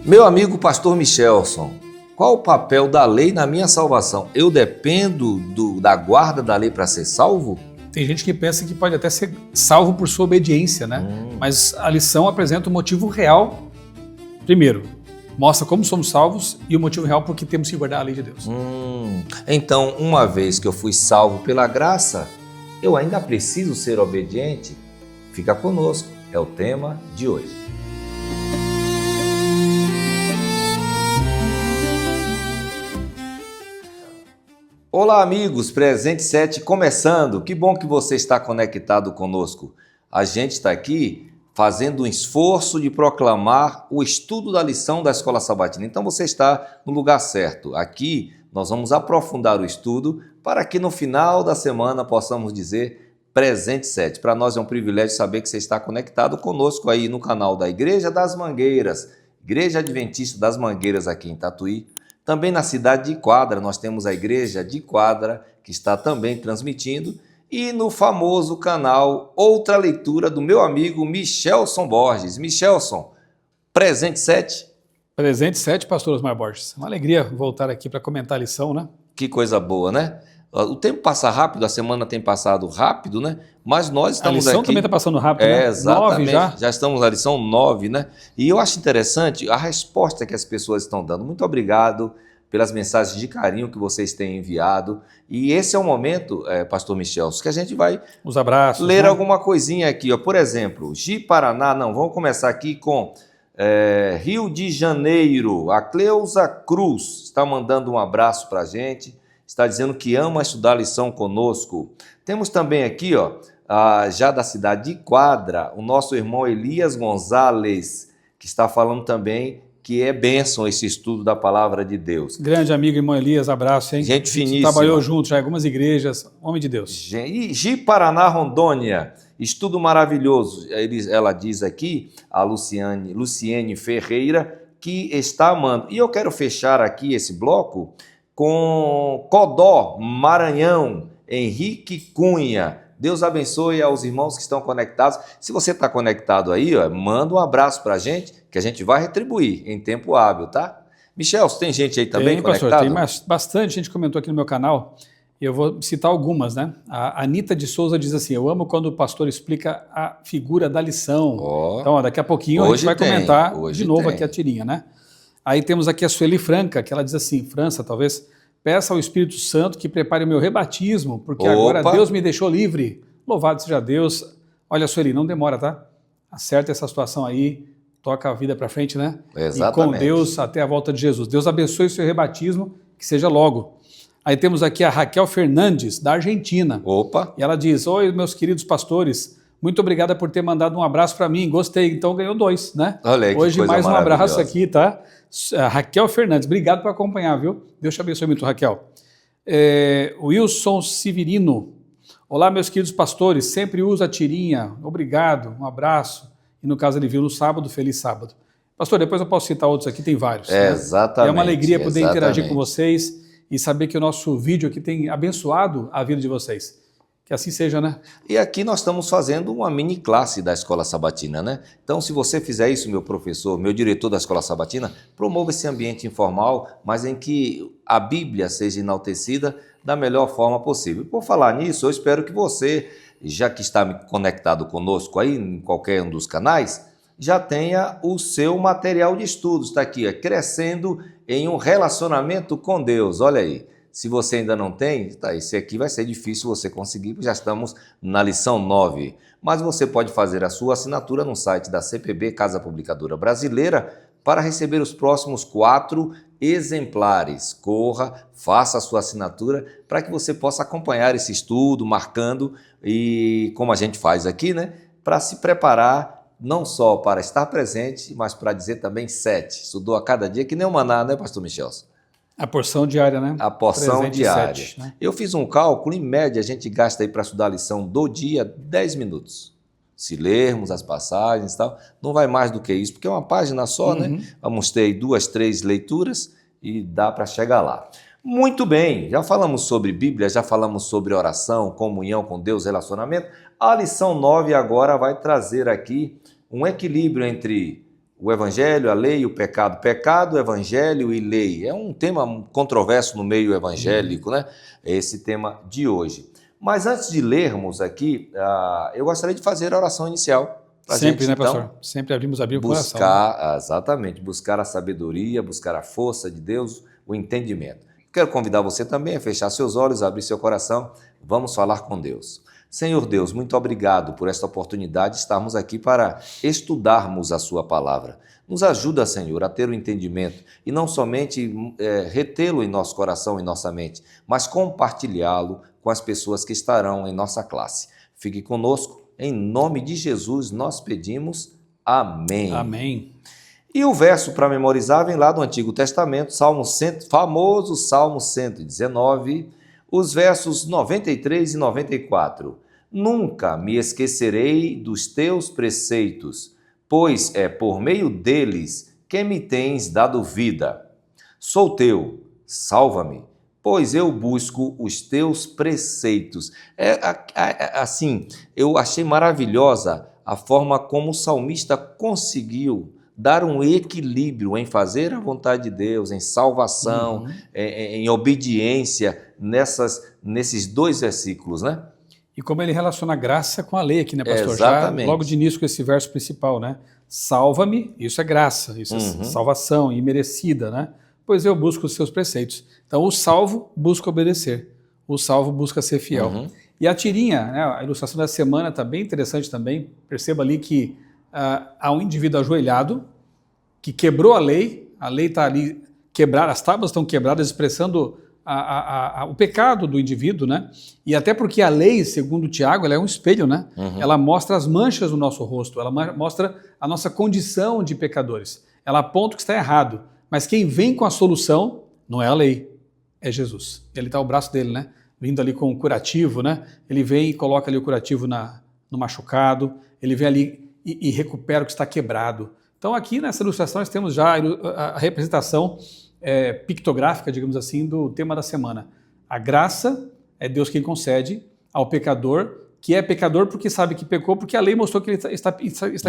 Meu amigo pastor Michelson, qual o papel da lei na minha salvação? Eu dependo da guarda da lei para ser salvo? Tem gente que pensa que pode até ser salvo por sua obediência, né? Mas a lição apresenta o motivo real. Primeiro, mostra como somos salvos e o motivo real por que temos que guardar a lei de Deus. Então, uma vez que eu fui salvo pela graça, eu ainda preciso ser obediente? Fica conosco, é o tema de hoje. Olá amigos, Presente 7 começando, que bom que você está conectado conosco. A gente está aqui fazendo um esforço de proclamar o estudo da lição da Escola Sabatina. Então você está no lugar certo. Aqui nós vamos aprofundar o estudo para que no final da semana possamos dizer Presente 7. Para nós é um privilégio saber que você está conectado conosco aí no canal da Igreja das Mangueiras, Igreja Adventista das Mangueiras aqui em Tatuí. Também na cidade de Quadra, nós temos a Igreja de Quadra, que está também transmitindo, e no famoso canal Outra Leitura do meu amigo Michelson Borges. Michelson, Presente 7. Presente 7, pastor Osmar Borges. Uma alegria voltar aqui para comentar a lição, né? Que coisa boa, né? O tempo passa rápido, a semana tem passado rápido, né? Mas nós estamos aqui... A lição também está passando rápido, né? Exatamente. 9 já. Já estamos na lição 9, né? E eu acho interessante a resposta que as pessoas estão dando. Muito obrigado pelas mensagens de carinho que vocês têm enviado. E esse é o momento, pastor Michelson, que a gente vai os abraços, ler né? Alguma coisinha aqui. Ó. Por exemplo, Ji-Paraná, vamos começar aqui com Rio de Janeiro. A Cleusa Cruz está mandando um abraço para a gente. Está dizendo que ama estudar a lição conosco. Temos também aqui, ó, já da cidade de Quadra, o nosso irmão Elias Gonzalez, que está falando também que é bênção esse estudo da palavra de Deus. Grande amigo, irmão Elias, abraço, hein? Gente finíssima. Trabalhou junto já em algumas igrejas, homem de Deus. Ji-Paraná, Rondônia, estudo maravilhoso. Ela diz aqui, a Luciene Ferreira, que está amando. E eu quero fechar aqui esse bloco com Codó, Maranhão, Henrique Cunha. Deus abençoe aos irmãos que estão conectados. Se você está conectado aí, ó, manda um abraço para a gente, que a gente vai retribuir em tempo hábil, tá? Michel, tem gente aí também conectada? Pastor, tem bastante gente comentou aqui no meu canal. Eu vou citar algumas, né? A Anita de Souza diz assim, eu amo quando o pastor explica a figura da lição. Então, ó, daqui a pouquinho a gente vai comentar de novo aqui a tirinha, né? Aí temos aqui a Sueli Franca, que ela diz assim, França, talvez, peça ao Espírito Santo que prepare o meu rebatismo, porque agora Deus me deixou livre. Louvado seja Deus. Olha, Sueli, não demora, tá? Acerta essa situação aí, toca a vida para frente, né? Exatamente. E com Deus até a volta de Jesus. Deus abençoe o seu rebatismo, que seja logo. Aí temos aqui a Raquel Fernandes, da Argentina. E ela diz, oi, meus queridos pastores, muito obrigada por ter mandado um abraço para mim, gostei, então ganhou 2, né? Olha aí, hoje mais um abraço aqui, tá? Raquel Fernandes, obrigado por acompanhar, viu? Deus te abençoe muito, Raquel. Wilson Severino, olá meus queridos pastores, sempre uso a tirinha, obrigado, um abraço. E no caso ele viu no sábado, feliz sábado. Pastor, depois eu posso citar outros aqui, tem vários. Exatamente. É uma alegria poder interagir com vocês e saber que o nosso vídeo aqui tem abençoado a vida de vocês. Que assim seja, né? E aqui nós estamos fazendo uma mini classe da Escola Sabatina, né? Então, se você fizer isso, meu professor, meu diretor da Escola Sabatina, promova esse ambiente informal, mas em que a Bíblia seja enaltecida da melhor forma possível. Por falar nisso, eu espero que você, já que está conectado conosco aí, em qualquer um dos canais, já tenha o seu material de estudo. Está aqui, Crescendo em um Relacionamento com Deus. Olha aí. Se você ainda não tem, esse aqui vai ser difícil você conseguir, porque já estamos na lição 9. Mas você pode fazer a sua assinatura no site da CPB, Casa Publicadora Brasileira, para receber os próximos 4 exemplares. Corra, faça a sua assinatura, para que você possa acompanhar esse estudo, marcando, e como a gente faz aqui, né, para se preparar, não só para estar presente, mas para dizer também 7. Estudou a cada dia, que nem o maná, né, pastor Michelson? A porção diária, né? A porção diária. 7, né? Eu fiz um cálculo, em média, a gente gasta aí para estudar a lição do dia 10 minutos. Se lermos as passagens e tal, não vai mais do que isso, porque é uma página só, né? Vamos ter aí 2, 3 leituras e dá para chegar lá. Muito bem, já falamos sobre Bíblia, já falamos sobre oração, comunhão com Deus, relacionamento. A lição 9 agora vai trazer aqui um equilíbrio entre O evangelho, a lei e o pecado. Pecado, evangelho e lei. É um tema controverso no meio evangélico, né? É esse tema de hoje. Mas antes de lermos aqui, eu gostaria de fazer a oração inicial. Sempre, né, pastor? Então, sempre abrimos a Bíblia com oração. Buscar, exatamente, buscar a sabedoria, buscar a força de Deus, o entendimento. Quero convidar você também a fechar seus olhos, abrir seu coração. Vamos falar com Deus. Senhor Deus, muito obrigado por esta oportunidade de estarmos aqui para estudarmos a sua palavra. Nos ajuda, Senhor, a ter o entendimento e não somente retê-lo em nosso coração e nossa mente, mas compartilhá-lo com as pessoas que estarão em nossa classe. Fique conosco, em nome de Jesus nós pedimos. Amém. Amém. E o verso para memorizar vem lá do Antigo Testamento, famoso Salmo 119, os versos 93 e 94. Nunca me esquecerei dos teus preceitos, pois é por meio deles que me tens dado vida. Sou teu, salva-me, pois eu busco os teus preceitos. Assim, eu achei maravilhosa a forma como o salmista conseguiu dar um equilíbrio em fazer a vontade de Deus, em salvação, em obediência, nesses dois versículos, né? E como ele relaciona a graça com a lei aqui, né, pastor? Exatamente. Já logo de início com esse verso principal, né? Salva-me, isso é graça, isso é salvação imerecida, né? Pois eu busco os seus preceitos. Então o salvo busca obedecer, o salvo busca ser fiel. E a tirinha, né, a ilustração da semana está bem interessante também. Perceba ali que há um indivíduo ajoelhado que quebrou a lei está ali quebrada, as tábuas estão quebradas, expressando o pecado do indivíduo, né? E até porque a lei, segundo Tiago, ela é um espelho, né? Ela mostra as manchas do nosso rosto, ela mostra a nossa condição de pecadores. Ela aponta o que está errado, mas quem vem com a solução não é a lei, é Jesus. Ele está ao braço dele, né? Vindo ali com o curativo, né? Ele vem e coloca ali o curativo no machucado, ele vem ali e recupera o que está quebrado. Então aqui nessa ilustração nós temos já a representação pictográfica, digamos assim, do tema da semana. A graça é Deus quem concede ao pecador, que é pecador porque sabe que pecou, porque a lei mostrou que ele está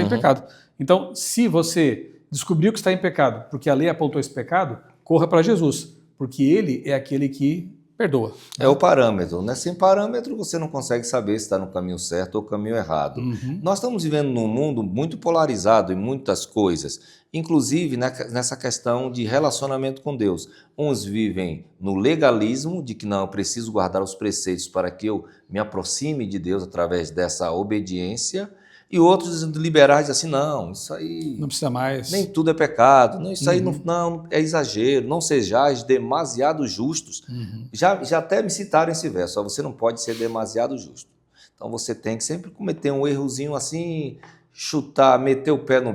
em pecado. Então, se você descobriu que está em pecado, porque a lei apontou esse pecado, corra para Jesus, porque ele é aquele que perdoa. É o parâmetro, né? Sem parâmetro você não consegue saber se está no caminho certo ou caminho errado. Nós estamos vivendo num mundo muito polarizado em muitas coisas, inclusive nessa questão de relacionamento com Deus. Uns vivem no legalismo de que não, eu preciso guardar os preceitos para que eu me aproxime de Deus através dessa obediência, e outros liberais assim, não, isso aí não precisa mais. Nem tudo é pecado, não, isso aí não é exagero, não sejais demasiado justos. Já até me citaram esse verso, você não pode ser demasiado justo. Então você tem que sempre cometer um errozinho assim, chutar, meter o pé no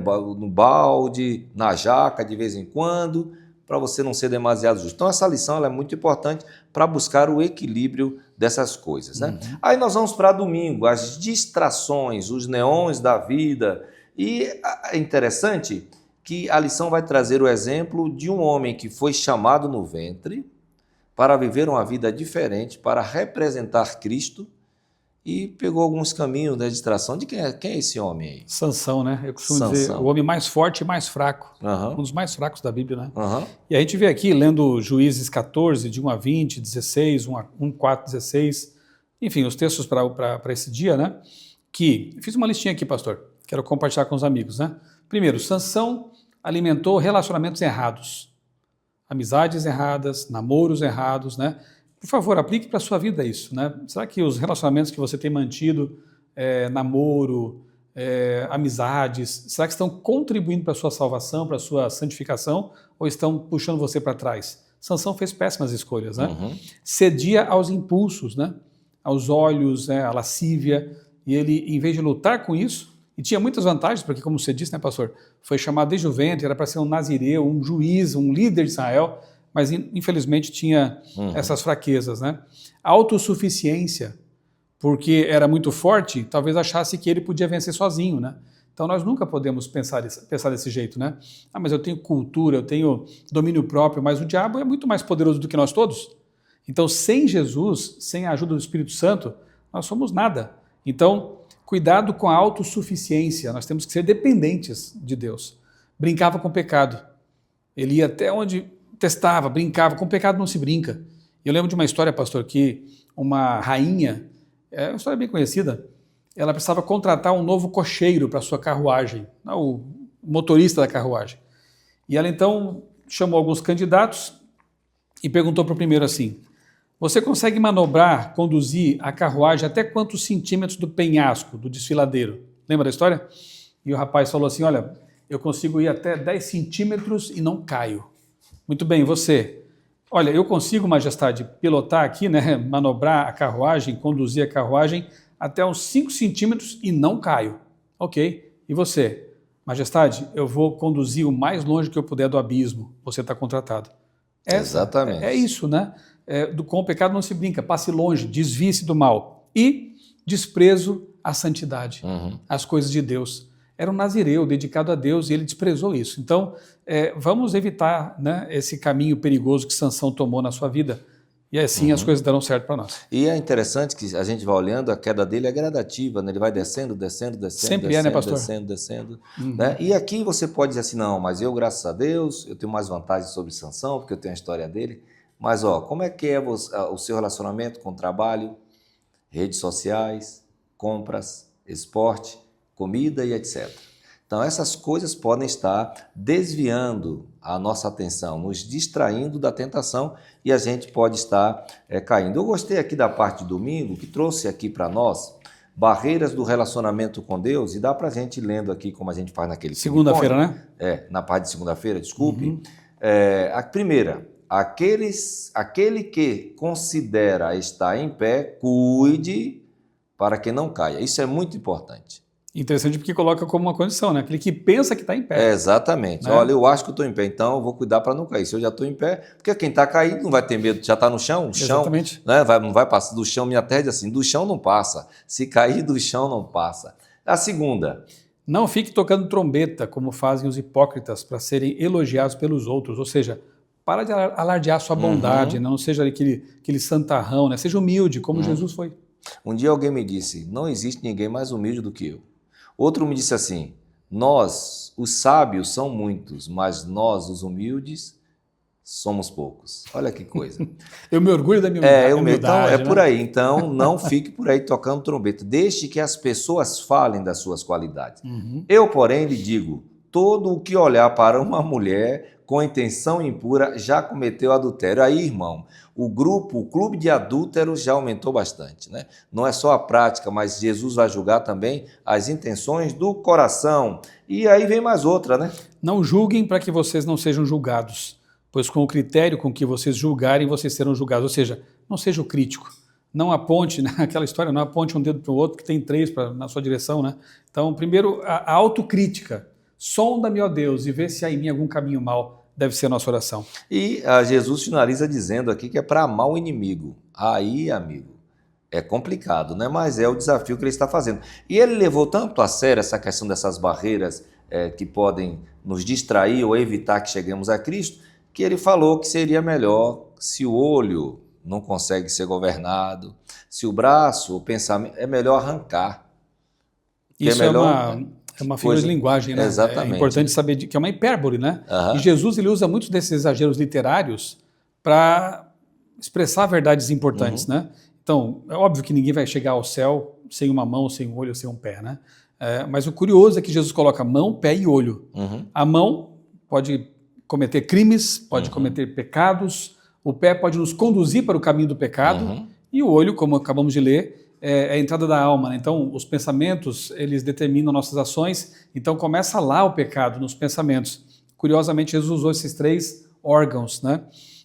balde, na jaca de vez em quando, para você não ser demasiado justo. Então essa lição ela é muito importante para buscar o equilíbrio dessas coisas, né? Aí nós vamos para domingo, as distrações, os neons da vida. E é interessante que a lição vai trazer o exemplo de um homem que foi chamado no ventre para viver uma vida diferente, para representar Cristo, e pegou alguns caminhos da distração. De quem é esse homem aí? Sansão, né? Eu costumo dizer o homem mais forte e mais fraco. Um dos mais fracos da Bíblia, né? E a gente vê aqui, lendo Juízes 14, de 1 a 20, 16, 1, 4, 16, enfim, os textos para esse dia, né? Que fiz uma listinha aqui, pastor, quero compartilhar com os amigos, né? Primeiro, Sansão alimentou relacionamentos errados, amizades erradas, namoros errados, né? Por favor, aplique para a sua vida isso, né? Será que os relacionamentos que você tem mantido, namoro, amizades, será que estão contribuindo para a sua salvação, para a sua santificação, ou estão puxando você para trás? Sansão fez péssimas escolhas, né? Cedia aos impulsos, né? Aos olhos, né? À lascívia, e ele, em vez de lutar com isso, e tinha muitas vantagens, porque como você disse, né, pastor, foi chamado desde o ventre, era para ser um nazireu, um juiz, um líder de Israel, mas infelizmente tinha essas fraquezas, né? Autossuficiência, porque era muito forte, talvez achasse que ele podia vencer sozinho, né? Então nós nunca podemos pensar desse jeito, né? Mas eu tenho cultura, eu tenho domínio próprio, mas o diabo é muito mais poderoso do que nós todos. Então sem Jesus, sem a ajuda do Espírito Santo, nós somos nada. Então cuidado com a autossuficiência, nós temos que ser dependentes de Deus. brincava com o pecado. Ele ia até onde testava, brincava. Com o pecado não se brinca. Eu lembro de uma história, pastor, que uma rainha, é uma história bem conhecida, ela precisava contratar um novo cocheiro para sua carruagem, o motorista da carruagem. E ela então chamou alguns candidatos e perguntou para o primeiro assim: você consegue manobrar, conduzir a carruagem até quantos centímetros do penhasco, do desfiladeiro? Lembra da história? E o rapaz falou assim: olha, eu consigo ir até 10 centímetros e não caio. Muito bem, você? Olha, eu consigo, majestade, pilotar aqui, né, manobrar a carruagem, conduzir a carruagem até uns 5 centímetros e não caio. Ok. E você? Majestade, eu vou conduzir o mais longe que eu puder do abismo. Você está contratado. Exatamente. É isso, né? Com o pecado não se brinca. Passe longe, desvie-se do mal. E desprezo à santidade, às coisas de Deus. Era um nazireu dedicado a Deus e ele desprezou isso. Então, vamos evitar, né, esse caminho perigoso que Sansão tomou na sua vida. E assim as coisas darão certo para nós. E é interessante que a gente vai olhando, a queda dele é gradativa, né? Ele vai descendo, Sempre descendo, né, pastor? descendo. Né? E aqui você pode dizer assim, não, mas eu, graças a Deus, eu tenho mais vantagens sobre Sansão, porque eu tenho a história dele. Mas, como é que é o seu relacionamento com o trabalho, redes sociais, compras, esporte, comida e etc. Então, essas coisas podem estar desviando a nossa atenção, nos distraindo da tentação e a gente pode estar caindo. Eu gostei aqui da parte de domingo, que trouxe aqui para nós barreiras do relacionamento com Deus, e dá para a gente lendo aqui como a gente faz naquele segunda-feira, né? Na parte de segunda-feira, desculpe. A primeira, aquele que considera estar em pé, cuide para que não caia. Isso é muito importante. Interessante porque coloca como uma condição, né? Aquele que pensa que está em pé. Exatamente. Né? Olha, eu acho que eu estou em pé, então eu vou cuidar para não cair. Se eu já estou em pé, porque quem está caído não vai ter medo, já está no chão. O chão, exatamente. Né? Não vai passar do chão, minha terra diz assim, do chão não passa. Se cair do chão não passa. A segunda. Não fique tocando trombeta, como fazem os hipócritas, para serem elogiados pelos outros. Ou seja, para de alardear sua bondade, não seja aquele santarrão, né? Seja humilde, como Jesus foi. Um dia alguém me disse, não existe ninguém mais humilde do que eu. Outro me disse assim, nós, os sábios, são muitos, mas nós, os humildes, somos poucos. Olha que coisa. Eu me orgulho da minha humildade. Então, né? por aí. Então, não fique por aí tocando trombeta. Deixe que as pessoas falem das suas qualidades. Eu, porém, lhe digo, todo o que olhar para uma mulher com intenção impura já cometeu adultério. Aí, irmão, o clube de adúlteros já aumentou bastante, né? Não é só a prática, mas Jesus vai julgar também as intenções do coração. E aí vem mais outra, né? Não julguem para que vocês não sejam julgados, pois com o critério com que vocês julgarem, vocês serão julgados. Ou seja, não seja o crítico. Não aponte, né? Aquela história, não aponte um dedo para o outro, que tem 3 na sua direção, né? Então, primeiro, a autocrítica. Sonda-me, ó Deus, e vê se há em mim algum caminho mau. Deve ser a nossa oração. E Jesus finaliza dizendo aqui que é para amar o inimigo. Aí, amigo, é complicado, né? Mas é o desafio que ele está fazendo. E ele levou tanto a sério essa questão dessas barreiras que podem nos distrair ou evitar que cheguemos a Cristo, que ele falou que seria melhor se o olho não consegue ser governado, se o braço, o pensamento, é melhor arrancar. Isso é uma figura de linguagem, né? Exatamente. É importante saber que é uma hipérbole, né? E Jesus ele usa muitos desses exageros literários para expressar verdades importantes, né? Então, é óbvio que ninguém vai chegar ao céu sem uma mão, sem um olho, sem um pé, né? Mas o curioso é que Jesus coloca mão, pé e olho. A mão pode cometer crimes, pode cometer pecados, o pé pode nos conduzir para o caminho do pecado, e o olho, como acabamos de ler, é a entrada da alma, né? Então, os pensamentos, eles determinam nossas ações, então começa lá o pecado, nos pensamentos. Curiosamente, Jesus usou esses 3 órgãos, né?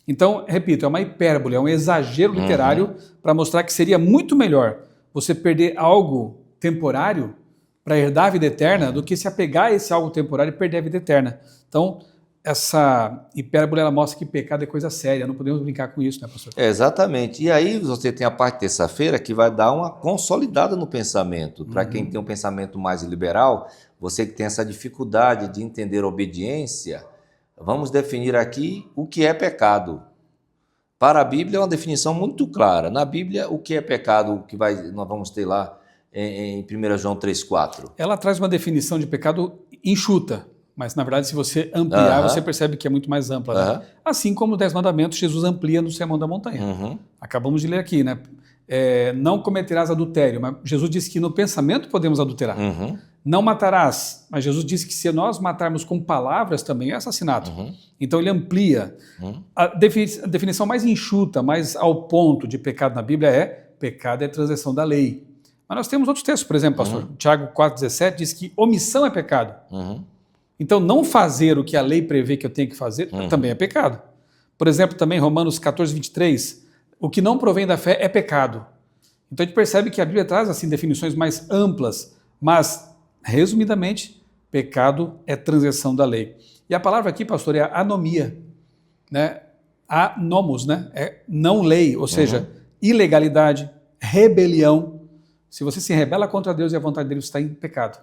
Então, repito, é uma hipérbole, é um exagero literário para mostrar que seria muito melhor você perder algo temporário para herdar a vida eterna do que se apegar a esse algo temporário e perder a vida eterna. Então, essa hipérbole ela mostra que pecado é coisa séria, não podemos brincar com isso, né, pastor? Exatamente. E aí você tem a parte de terça-feira que vai dar uma consolidada no pensamento. Para quem tem um pensamento mais liberal, você que tem essa dificuldade de entender obediência, vamos definir aqui o que é pecado. Para a Bíblia é uma definição muito clara. Na Bíblia, o que é pecado, nós vamos ter lá em 1 João 3,4? Ela traz uma definição de pecado enxuta. Mas, na verdade, se você ampliar, você percebe que é muito mais ampla. Né? Assim como os 10 mandamentos, Jesus amplia no Sermão da Montanha. Acabamos de ler aqui, né? Não cometerás adultério, mas Jesus disse que no pensamento podemos adulterar. Não matarás, mas Jesus disse que se nós matarmos com palavras também é assassinato. Então ele amplia. A definição mais enxuta, mais ao ponto de pecado na Bíblia pecado é transgressão da lei. Mas nós temos outros textos, por exemplo, pastor, Tiago 4,17 diz que omissão é pecado. Então não fazer o que a lei prevê que eu tenho que fazer também é pecado. Por exemplo, também Romanos 14,23, o que não provém da fé é pecado. Então a gente percebe que a Bíblia traz assim definições mais amplas, mas, resumidamente, pecado é transgressão da lei. E a palavra aqui, pastor, é anomia, né? Anomos, né? É não lei, ou seja, ilegalidade, rebelião. Se você se rebela contra Deus e a vontade dele, você está em pecado.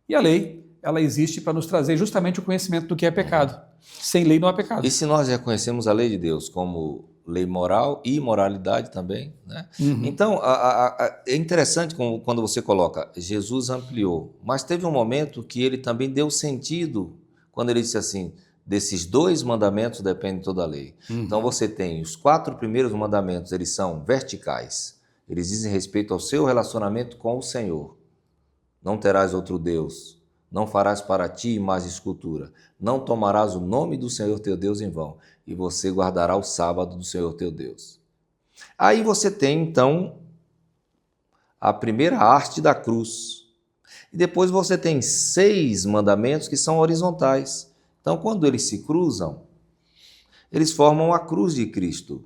E a lei, ela existe para nos trazer justamente o conhecimento do que é pecado. Sem lei não há pecado. E se nós reconhecemos a lei de Deus como lei moral e moralidade também, né? Então, é interessante quando você coloca, Jesus ampliou, mas teve um momento que ele também deu sentido, quando ele disse assim, desses 2 mandamentos depende toda a lei. Então você tem os 4 primeiros mandamentos, eles são verticais, eles dizem respeito ao seu relacionamento com o Senhor. Não terás outro Deus, não farás para ti mais escultura, não tomarás o nome do Senhor teu Deus em vão, e você guardará o sábado do Senhor teu Deus. Aí você tem, então, a primeira haste da cruz. E depois você tem 6 mandamentos que são horizontais. Então, quando eles se cruzam, eles formam a cruz de Cristo.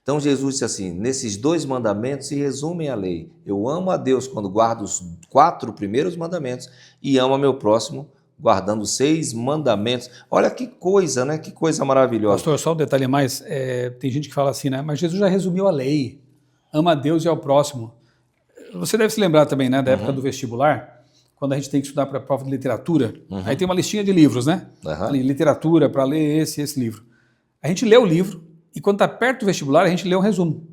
Então, Jesus disse assim, nesses 2 mandamentos se resumem a lei. Eu amo a Deus quando guardo os 4 primeiros mandamentos e amo ao meu próximo guardando 6 mandamentos. Olha que coisa, né? Que coisa maravilhosa. Pastor, só um detalhe a mais. Tem gente que fala assim, né? Mas Jesus já resumiu a lei. Ama a Deus e ao próximo. Você deve se lembrar também, né? Da época do vestibular, quando a gente tem que estudar para a prova de literatura. Aí tem uma listinha de livros, né? Ali, literatura, para ler esse livro. A gente lê o livro e quando está perto do vestibular, a gente lê um resumo.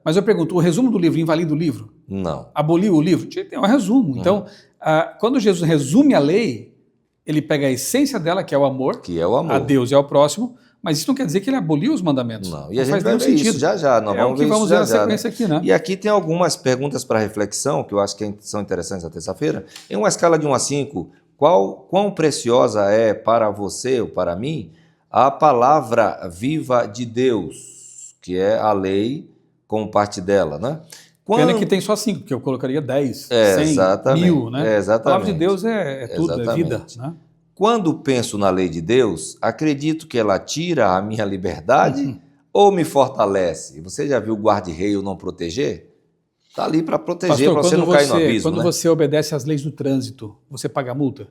Mas eu pergunto, o resumo do livro invalida o livro? Não. Aboliu o livro? Tem um resumo. Então, quando Jesus resume a lei, ele pega a essência dela, que é o amor, a Deus e ao próximo, mas isso não quer dizer que ele aboliu os mandamentos. Não, e a gente vai ver isso já. Nós vamos ver isso vamos ver na sequência aqui, né? E aqui tem algumas perguntas para reflexão, que eu acho que são interessantes na terça-feira. Em uma escala de 1 a 5, quão preciosa é para você ou para mim a palavra viva de Deus, que é a lei como parte dela, né? Pena que tem só 5, porque eu colocaria 10, 100, 1000, né? Exatamente. A palavra de Deus é tudo, é vida. Né? Quando penso na lei de Deus, acredito que ela tira a minha liberdade ou me fortalece? Você já viu o guarda-reio não proteger? Está ali para proteger, para você não cair no abismo. Quando você obedece às leis do trânsito, você paga multa?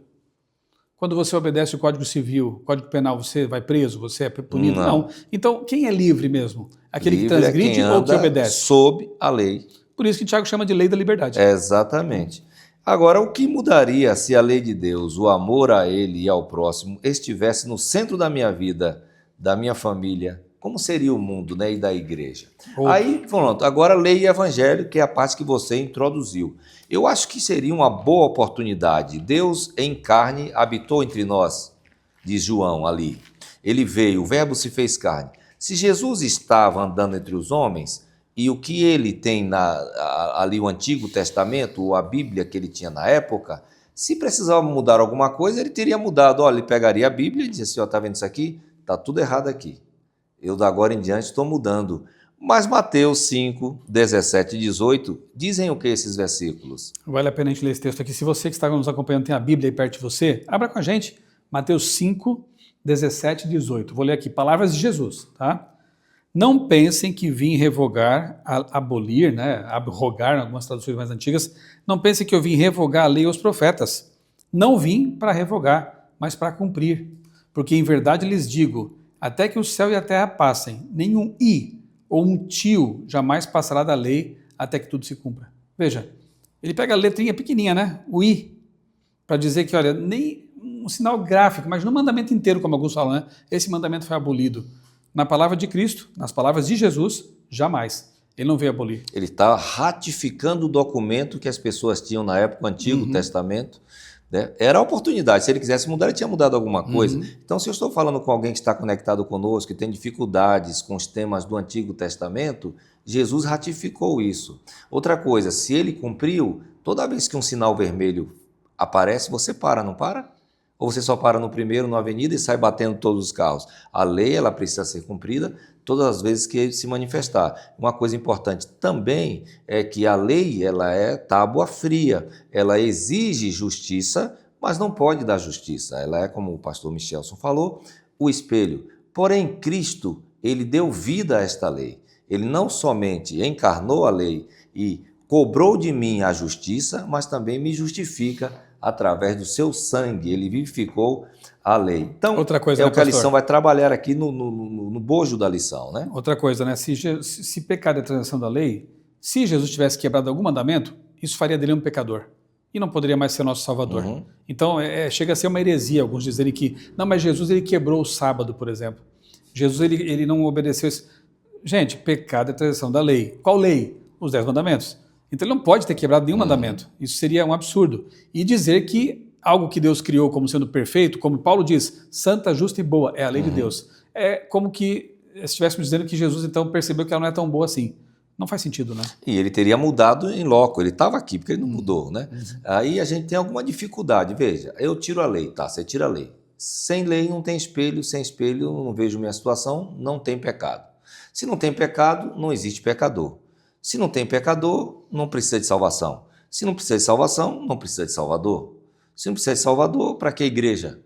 Quando você obedece o Código Civil, o Código Penal, você vai preso, você é punido? Não. Então, quem é livre mesmo? Aquele que transgride ou que obedece? Sob a lei. Por isso que Tiago chama de lei da liberdade. Exatamente. Agora, o que mudaria se a lei de Deus, o amor a Ele e ao próximo, estivesse no centro da minha vida, da minha família? Como seria o mundo, né, e da igreja? Aí, pronto, agora lei e evangelho, que é a parte que você introduziu. Eu acho que seria uma boa oportunidade. Deus em carne habitou entre nós, diz João ali. Ele veio, o verbo se fez carne. Se Jesus estava andando entre os homens, e o que ele tem ali o Antigo Testamento, ou a Bíblia que ele tinha na época, se precisava mudar alguma coisa, ele teria mudado. Olha, ele pegaria a Bíblia e dizia assim, está vendo isso aqui? Está tudo errado aqui. Eu, da agora em diante, estou mudando. Mas Mateus 5, 17 e 18, dizem o que esses versículos? Vale a pena a gente ler esse texto aqui. Se você que está nos acompanhando tem a Bíblia aí perto de você, abra com a gente. Mateus 5, 17 e 18. Vou ler aqui, palavras de Jesus, tá? Não pensem que vim revogar, abolir, né, abrogar, em algumas traduções mais antigas, não pensem que eu vim revogar a lei e os profetas. Não vim para revogar, mas para cumprir. Porque em verdade lhes digo, até que o céu e a terra passem, nenhum i ou um tio jamais passará da lei até que tudo se cumpra. Veja, ele pega a letrinha pequenininha, né, o i, para dizer que, olha, nem um sinal gráfico, mas no mandamento inteiro, como alguns falam, né, esse mandamento foi abolido. Na palavra de Cristo, nas palavras de Jesus, jamais. Ele não veio abolir. Ele está ratificando o documento que as pessoas tinham na época, o Antigo Testamento, né? Era a oportunidade. Se ele quisesse mudar, ele tinha mudado alguma coisa. Então, se eu estou falando com alguém que está conectado conosco, que tem dificuldades com os temas do Antigo Testamento, Jesus ratificou isso. Outra coisa, se ele cumpriu, toda vez que um sinal vermelho aparece, você para, não para? Ou você só para no primeiro, na avenida, e sai batendo todos os carros? A lei, ela precisa ser cumprida todas as vezes que ele se manifestar. Uma coisa importante também é que a lei, ela é tábua fria. Ela exige justiça, mas não pode dar justiça. Ela é, como o pastor Michelson falou, o espelho. Porém, Cristo, ele deu vida a esta lei. Ele não somente encarnou a lei e cobrou de mim a justiça, mas também me justifica através do seu sangue. Ele vivificou a lei. Então, outra coisa, é o que a lição vai trabalhar aqui no bojo da lição, né? Outra coisa, né? Se pecado é transgressão da lei, se Jesus tivesse quebrado algum mandamento, isso faria dele um pecador. E não poderia mais ser nosso Salvador. Então, chega a ser uma heresia alguns dizerem que, não, mas Jesus ele quebrou o sábado, por exemplo. Jesus ele não obedeceu isso. Gente, pecado é transgressão da lei. Qual lei? Os 10 mandamentos. Então ele não pode ter quebrado nenhum mandamento. Isso seria um absurdo. E dizer que algo que Deus criou como sendo perfeito, como Paulo diz, santa, justa e boa, é a lei de Deus. É como que estivéssemos dizendo que Jesus então percebeu que ela não é tão boa assim. Não faz sentido, né? E ele teria mudado em loco, ele estava aqui, porque ele não mudou, né? Aí a gente tem alguma dificuldade. Veja, eu tiro a lei, tá? Você tira a lei. Sem lei não tem espelho, sem espelho não vejo minha situação, não tem pecado. Se não tem pecado, não existe pecador. Se não tem pecador, não precisa de salvação. Se não precisa de salvação, não precisa de salvador. Se não precisa de salvador, para que igreja?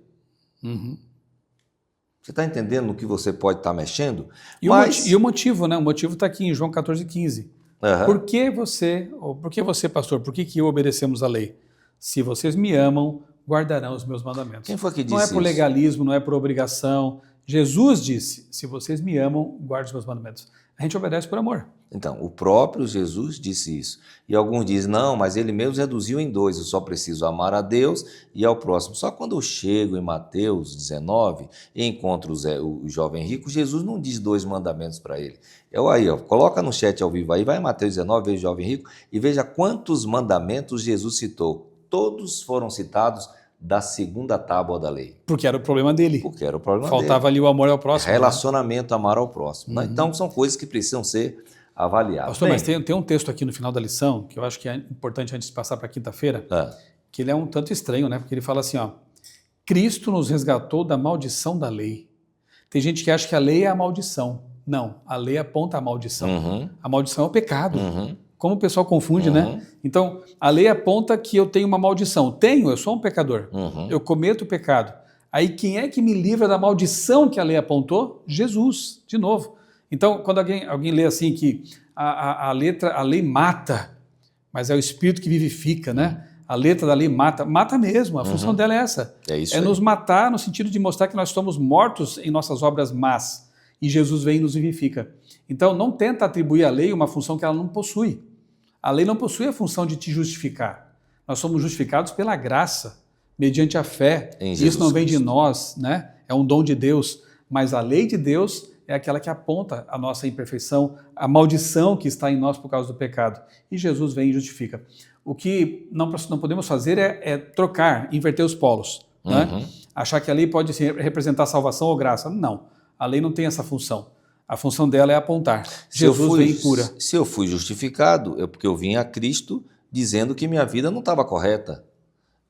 Você está entendendo no que você pode estar mexendo? E o motivo, né? O motivo está aqui em João 14,15. Por que você, pastor, por que eu obedecemos a lei? Se vocês me amam, guardarão os meus mandamentos. Quem foi que disse isso? Não é por legalismo, não é por obrigação. Jesus disse, se vocês me amam, guardem os meus mandamentos. A gente obedece por amor. Então, o próprio Jesus disse isso. E alguns dizem, não, mas ele mesmo reduziu em 2, eu só preciso amar a Deus e ao próximo. Só quando eu chego em Mateus 19 e encontro o jovem rico, Jesus não diz 2 mandamentos para ele. Coloca no chat ao vivo aí, vai em Mateus 19, veja o jovem rico e veja quantos mandamentos Jesus citou. Todos foram citados da segunda tábua da lei. Porque era o problema dele. Faltava ali o amor ao próximo. Relacionamento, amar ao próximo. Então, são coisas que precisam ser avaliadas. Pastor, mas tem um texto aqui no final da lição, que eu acho que é importante antes de passar para quinta-feira, que ele é um tanto estranho, né? Porque ele fala assim, Cristo nos resgatou da maldição da lei. Tem gente que acha que a lei é a maldição. Não, a lei aponta a maldição. A maldição é o pecado. Como o pessoal confunde, né? Então, a lei aponta que eu tenho uma maldição. Eu sou um pecador. Eu cometo o pecado. Aí, quem é que me livra da maldição que a lei apontou? Jesus, de novo. Então, quando alguém lê assim que a lei mata, mas é o Espírito que vivifica, né? A letra da lei mata mesmo. A função dela é essa. É nos matar no sentido de mostrar que nós estamos mortos em nossas obras más. E Jesus vem e nos vivifica. Então, não tenta atribuir à lei uma função que ela não possui. A lei não possui a função de te justificar. Nós somos justificados pela graça, mediante a fé. Isso não vem de nós, né? É um dom de Deus. Mas a lei de Deus é aquela que aponta a nossa imperfeição, a maldição que está em nós por causa do pecado. E Jesus vem e justifica. O que não podemos fazer é trocar, inverter os polos. Né? Achar que a lei pode representar salvação ou graça. Não, a lei não tem essa função. A função dela é apontar. Jesus vem e cura. Se eu fui justificado, é porque eu vim a Cristo dizendo que minha vida não estava correta.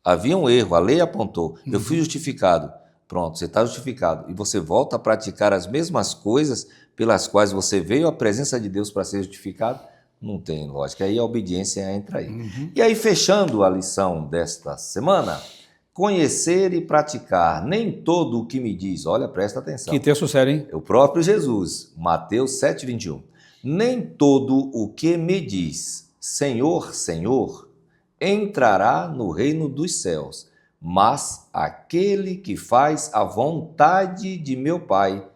Havia um erro, a lei apontou. Eu fui justificado. Pronto, você está justificado. E você volta a praticar as mesmas coisas pelas quais você veio à presença de Deus para ser justificado. Não tem lógica. Aí a obediência entra aí. E aí, fechando a lição desta semana, conhecer e praticar nem todo o que me diz. Olha, presta atenção. Que texto sério, hein? O próprio Jesus, Mateus 7,21. Nem todo o que me diz, Senhor, Senhor, entrará no reino dos céus, mas aquele que faz a vontade de meu Pai,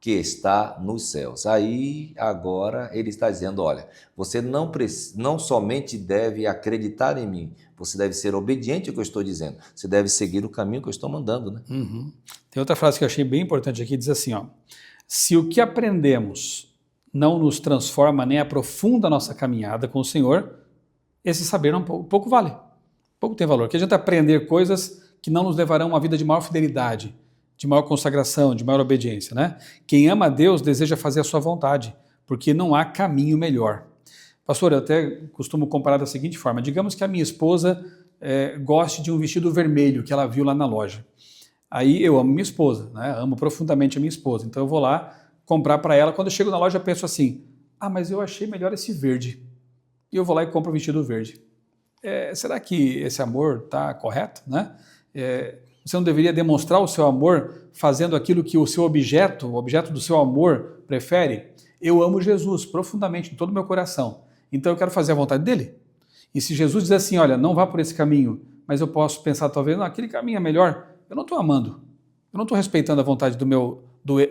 que está nos céus. Aí, agora, ele está dizendo, olha, você não somente deve acreditar em mim, você deve ser obediente ao que eu estou dizendo, você deve seguir o caminho que eu estou mandando. Né? Tem outra frase que eu achei bem importante aqui, diz assim, se o que aprendemos não nos transforma nem aprofunda a nossa caminhada com o Senhor, esse saber pouco vale. Pouco tem valor. Que adianta aprender coisas que não nos levarão a uma vida de maior fidelidade, de maior consagração, de maior obediência, né? Quem ama a Deus deseja fazer a sua vontade, porque não há caminho melhor. Pastor, eu até costumo comparar da seguinte forma. Digamos que a minha esposa goste de um vestido vermelho que ela viu lá na loja. Aí eu amo minha esposa, né? Amo profundamente a minha esposa. Então eu vou lá comprar para ela. Quando eu chego na loja eu penso assim, mas eu achei melhor esse verde. E eu vou lá e compro o vestido verde. Será que esse amor está correto, né? Você não deveria demonstrar o seu amor fazendo aquilo que o seu objeto, o objeto do seu amor, prefere? Eu amo Jesus profundamente, em todo o meu coração. Então eu quero fazer a vontade dele. E se Jesus diz assim, olha, não vá por esse caminho, mas eu posso pensar talvez, não, aquele caminho é melhor, eu não estou amando. Eu não estou respeitando a vontade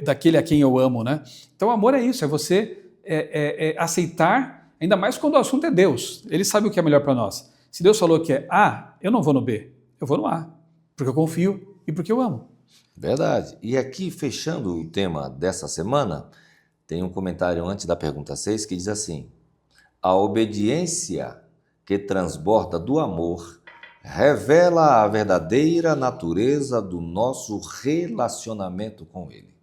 daquele a quem eu amo, né? Então amor é isso, é você aceitar, ainda mais quando o assunto é Deus. Ele sabe o que é melhor para nós. Se Deus falou que é A, eu não vou no B, eu vou no A. Porque eu confio e porque eu amo. Verdade. E aqui, fechando o tema dessa semana, tem um comentário antes da pergunta 6 que diz assim: a obediência que transborda do amor revela a verdadeira natureza do nosso relacionamento com Ele.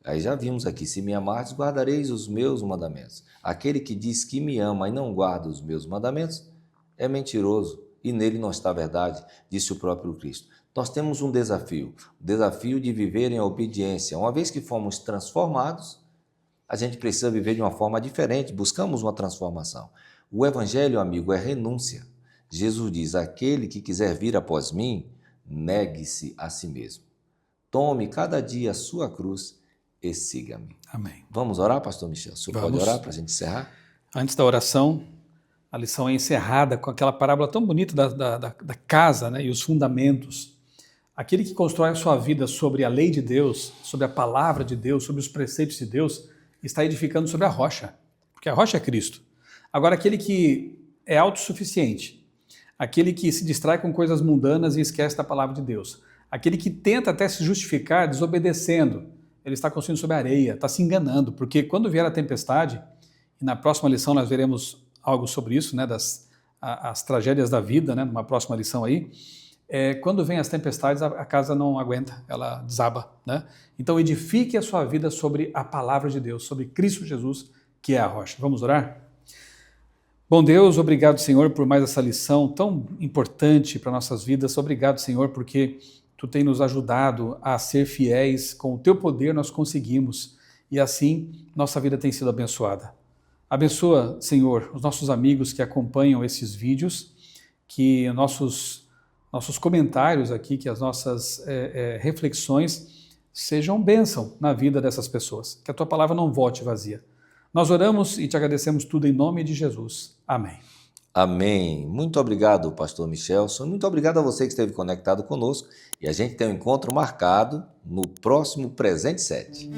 Aí já vimos aqui, se me amardes, guardareis os meus mandamentos. Aquele que diz que me ama e não guarda os meus mandamentos é mentiroso. E nele não está a verdade, disse o próprio Cristo. Nós temos um desafio, o desafio de viver em obediência. Uma vez que fomos transformados, a gente precisa viver de uma forma diferente, buscamos uma transformação. O evangelho, amigo, é renúncia. Jesus diz, aquele que quiser vir após mim, negue-se a si mesmo. Tome cada dia a sua cruz e siga-me. Amém. Vamos orar, pastor Michel? O senhor pode orar para a gente encerrar? Antes da oração, a lição é encerrada com aquela parábola tão bonita da casa, né, e os fundamentos. Aquele que constrói a sua vida sobre a lei de Deus, sobre a palavra de Deus, sobre os preceitos de Deus, está edificando sobre a rocha, porque a rocha é Cristo. Agora, aquele que é autossuficiente, aquele que se distrai com coisas mundanas e esquece da palavra de Deus, aquele que tenta até se justificar desobedecendo, ele está construindo sobre a areia, está se enganando, porque quando vier a tempestade, e na próxima lição nós veremos algo sobre isso, né, as tragédias da vida, né, numa próxima lição aí, quando vem as tempestades, a casa não aguenta, ela desaba, né? Então edifique a sua vida sobre a palavra de Deus, sobre Cristo Jesus, que é a rocha. Vamos orar? Bom Deus, obrigado, Senhor, por mais essa lição tão importante para nossas vidas. Obrigado, Senhor, porque Tu tem nos ajudado a ser fiéis, com o Teu poder nós conseguimos, e assim nossa vida tem sido abençoada. Abençoa, Senhor, os nossos amigos que acompanham esses vídeos, que nossos comentários aqui, que as nossas reflexões sejam bênção na vida dessas pessoas, que a Tua palavra não volte vazia. Nós oramos e Te agradecemos tudo em nome de Jesus. Amém. Amém. Muito obrigado, pastor Michelson. Muito obrigado a você que esteve conectado conosco e a gente tem um encontro marcado no próximo Presente 7.